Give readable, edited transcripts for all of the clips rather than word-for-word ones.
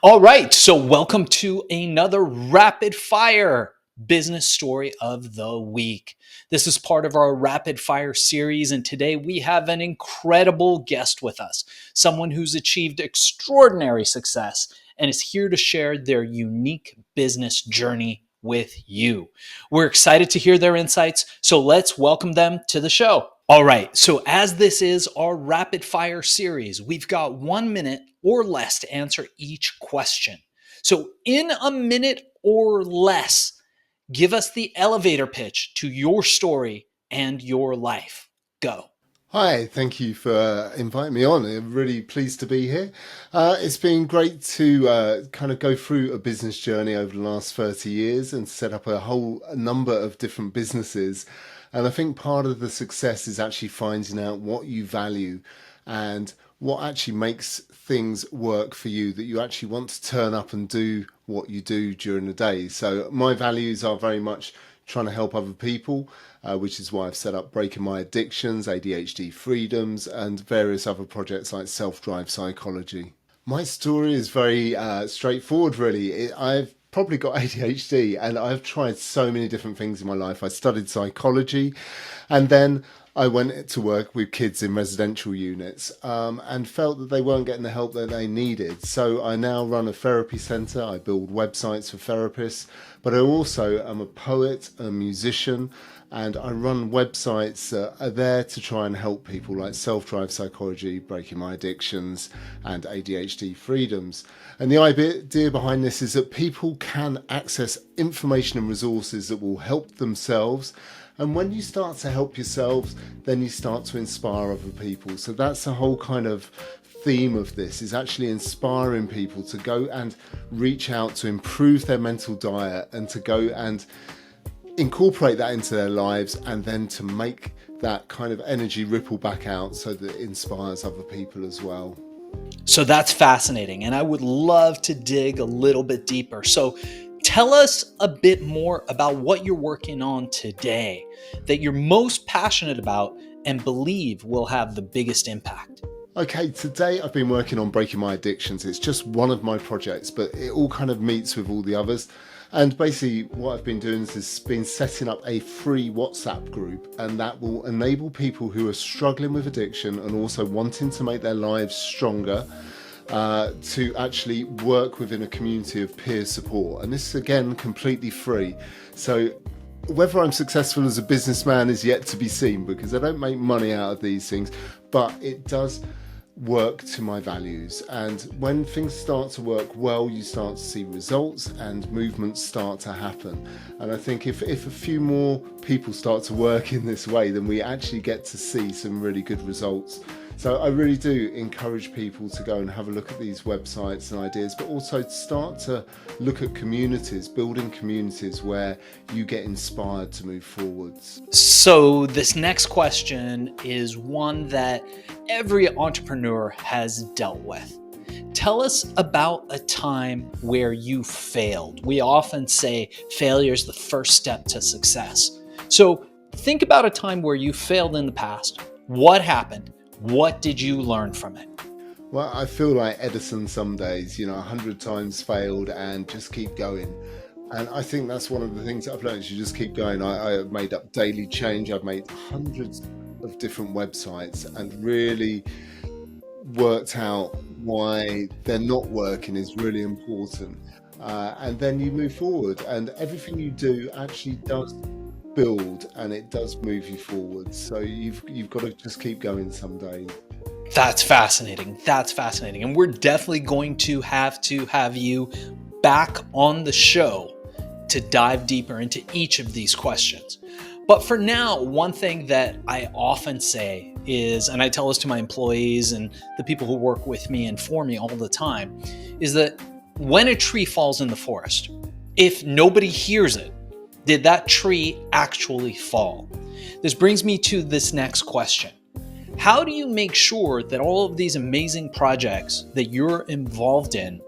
All right, so welcome to another rapid fire business story of the week. This is part of our rapid fire series, and today we have an incredible guest with us, someone who's achieved extraordinary success and is here to share their unique business journey with you. We're excited to hear their insights, so let's welcome them to the show. All right, so as this is our rapid fire series, we've got 1 minute or less to answer each question. So, in a minute or less, give us the elevator pitch to your story and your life. Go. Hi, thank you for inviting me on. I'm really pleased to be here. It's been great to kind of go through a business journey over the last 30 years and set up a whole number of different businesses. And I think part of the success is actually finding out what you value and what actually makes things work for you, that you actually want to turn up and do what you do during the day. So my values are very much trying to help other people, which is why I've set up Breaking My Addictions, ADHD Freedoms, and various other projects like Self-Drive Psychology. My story is very straightforward, really. I've probably got ADHD and I've tried so many different things in my life. I studied psychology and then I went to work with kids in residential units and felt that they weren't getting the help that they needed. So I now run a therapy centre. I build websites for therapists, but I also am a poet, a musician, and I run websites that are there to try and help people like Self-Drive Psychology, Breaking My Addictions, and ADHD Freedoms. And the idea behind this is that people can access information and resources that will help themselves. And when you start to help yourselves, then you start to inspire other people. So that's the whole kind of theme of this, is actually inspiring people to go and reach out to improve their mental diet and to go and incorporate that into their lives, and then to make that kind of energy ripple back out so that it inspires other people as well. So that's fascinating, and I would love to dig a little bit deeper. So tell us a bit more about what you're working on today that you're most passionate about and believe will have the biggest impact. Okay, today I've been working on Breaking My Addictions. It's just one of my projects, but it all kind of meets with all the others. And basically what I've been doing is been setting up a free WhatsApp group, and that will enable people who are struggling with addiction and also wanting to make their lives stronger to actually work within a community of peer support. And this is again completely free. So whether I'm successful as a businessman is yet to be seen, because I don't make money out of these things, but it does work to my values. And when things start to work well, you start to see results and movements start to happen. And I think if a few more people start to work in this way, then we actually get to see some really good results. So I really do encourage people to go and have a look at these websites and ideas, but also to start to look at communities, building communities where you get inspired to move forwards. So this next question is one that every entrepreneur has dealt with. Tell us about a time where you failed. We often say failure is the first step to success. So think about a time where you failed in the past. What happened? What did you learn from it? Well, I feel like Edison some days, 100 times failed and just keep going. And I think that's one of the things that I've learned, is you just keep going. I have made up daily change. I've made hundreds of different websites and really worked out why they're not working is really important. And then you move forward, and everything you do actually does build and it does move you forward. So you've got to just keep going some days. That's fascinating. That's fascinating. And we're definitely going to have you back on the show to dive deeper into each of these questions. But for now, one thing that I often say is, and I tell this to my employees and the people who work with me and for me all the time, is that when a tree falls in the forest, if nobody hears it, did that tree actually fall? This brings me to this next question. How do you make sure that all of these amazing projects that you're involved in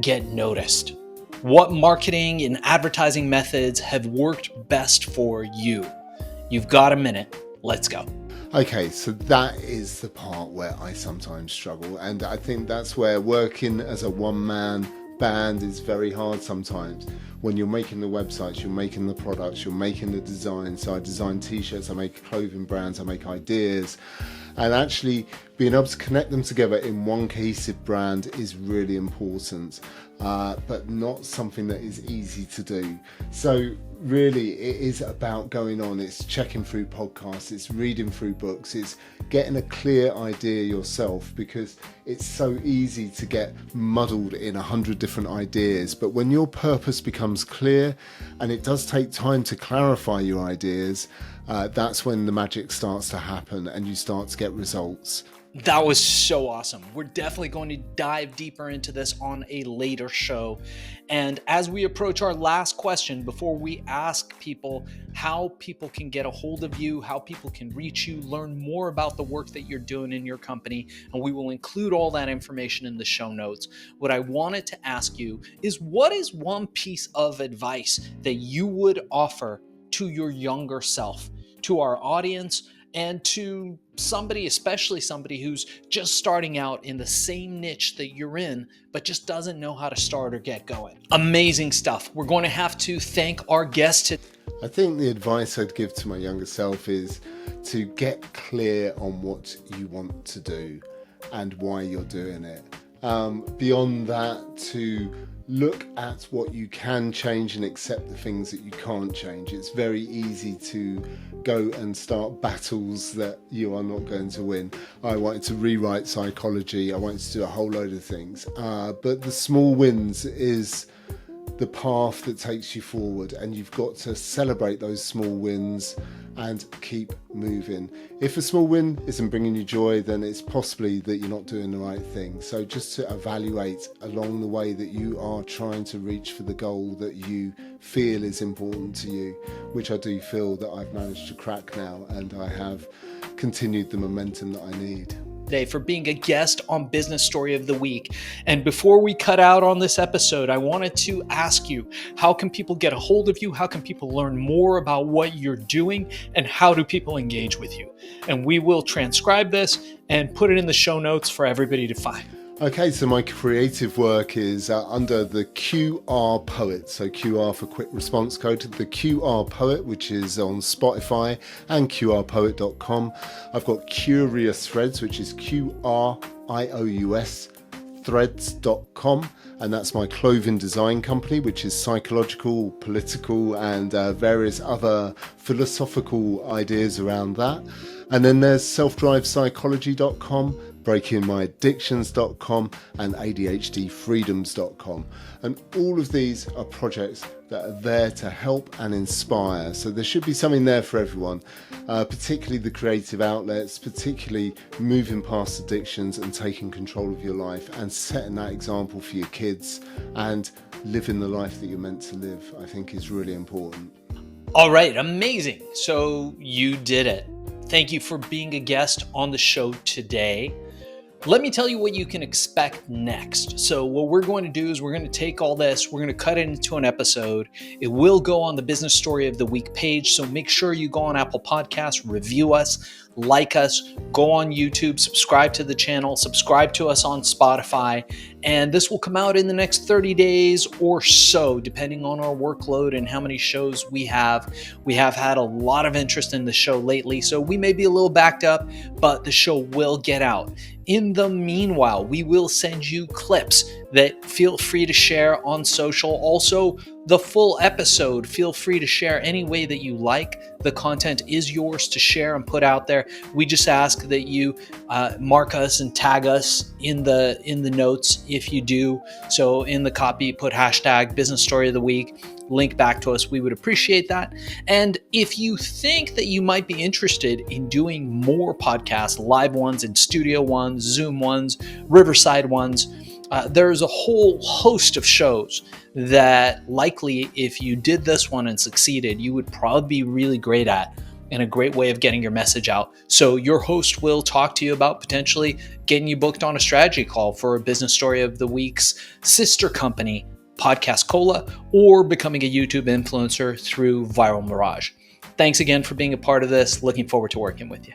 get noticed? What marketing and advertising methods have worked best for you? You've got a minute. Let's go. Okay, so that is the part where I sometimes struggle. And I think that's where working as a one-man band is very hard sometimes. When you're making the websites, you're making the products, you're making the design. So I design t-shirts, I make clothing brands, I make ideas. And actually being able to connect them together in one cohesive brand is really important, but not something that is easy to do. So really it is about going on, it's checking through podcasts, it's reading through books, it's getting a clear idea yourself, because it's so easy to get muddled in 100 different ideas. But when your purpose becomes clear, and it does take time to clarify your ideas, that's when the magic starts to happen and you start to get results. That was so awesome. We're definitely going to dive deeper into this on a later show. And as we approach our last question, before we ask people how people can get a hold of you, how people can reach you, learn more about the work that you're doing in your company, and we will include all that information in the show notes, what I wanted to ask you is, what is one piece of advice that you would offer to your younger self, to our audience, and to somebody, especially somebody who's just starting out in the same niche that you're in, but just doesn't know how to start or get going? Amazing stuff. We're going to have to thank our guest today. I think the advice I'd give to my younger self is to get clear on what you want to do and why you're doing it. Beyond that, to look at what you can change and accept the things that you can't change. It's very easy to go and start battles that you are not going to win. I wanted to rewrite psychology, I wanted to do a whole load of things, but the small wins is the path that takes you forward, and you've got to celebrate those small wins and keep moving. If a small win isn't bringing you joy, then it's possibly that you're not doing the right thing. So just to evaluate along the way that you are trying to reach for the goal that you feel is important to you, which I do feel that I've managed to crack now, and I have continued the momentum that I need. Today for being a guest on Business Story of the Week. And before we cut out on this episode, I wanted to ask you, how can people get a hold of you? How can people learn more about what you're doing? And how do people engage with you? And we will transcribe this and put it in the show notes for everybody to find. Okay, so my creative work is under the QR Poet, so QR for Quick Response Code, the QR Poet, which is on Spotify and qrpoet.com. I've got Curious Threads, which is QRIOUS threads.com, and that's my clothing design company, which is psychological, political, and various other philosophical ideas around that. And then there's selfdrivepsychology.com, breakingmyaddictions.com, and ADHD Freedoms.com. And all of these are projects that are there to help and inspire. So there should be something there for everyone, particularly the creative outlets, particularly moving past addictions and taking control of your life and setting that example for your kids and living the life that you're meant to live, I think is really important. All right, amazing. So you did it. Thank you for being a guest on the show today. Let me tell you what you can expect next. So what we're going to do is we're going to take all this, we're going to cut it into an episode. It will go on the Business Story of the Week page. So make sure you go on Apple Podcasts, review us, like us, go on YouTube, subscribe to the channel, subscribe to us on Spotify, and this will come out in the next 30 days or so, depending on our workload and how many shows we have. We have had a lot of interest in the show lately, so we may be a little backed up, but the show will get out. In the meanwhile, we will send you clips that feel free to share on social. Also, the full episode, feel free to share any way that you like. The content is yours to share and put out there. We just ask that you mark us and tag us in the notes if you do. So in the copy, put hashtag Business Story of the Week, link back to us. We would appreciate that. And if you think that you might be interested in doing more podcasts, live ones and studio ones, Zoom ones, Riverside ones, there's a whole host of shows that likely, if you did this one and succeeded, you would probably be really great at, and a great way of getting your message out. So your host will talk to you about potentially getting you booked on a strategy call for a Business Story of the Week's sister company, Podcast Cola, or becoming a YouTube influencer through Viral Mirage. Thanks again for being a part of this. Looking forward to working with you.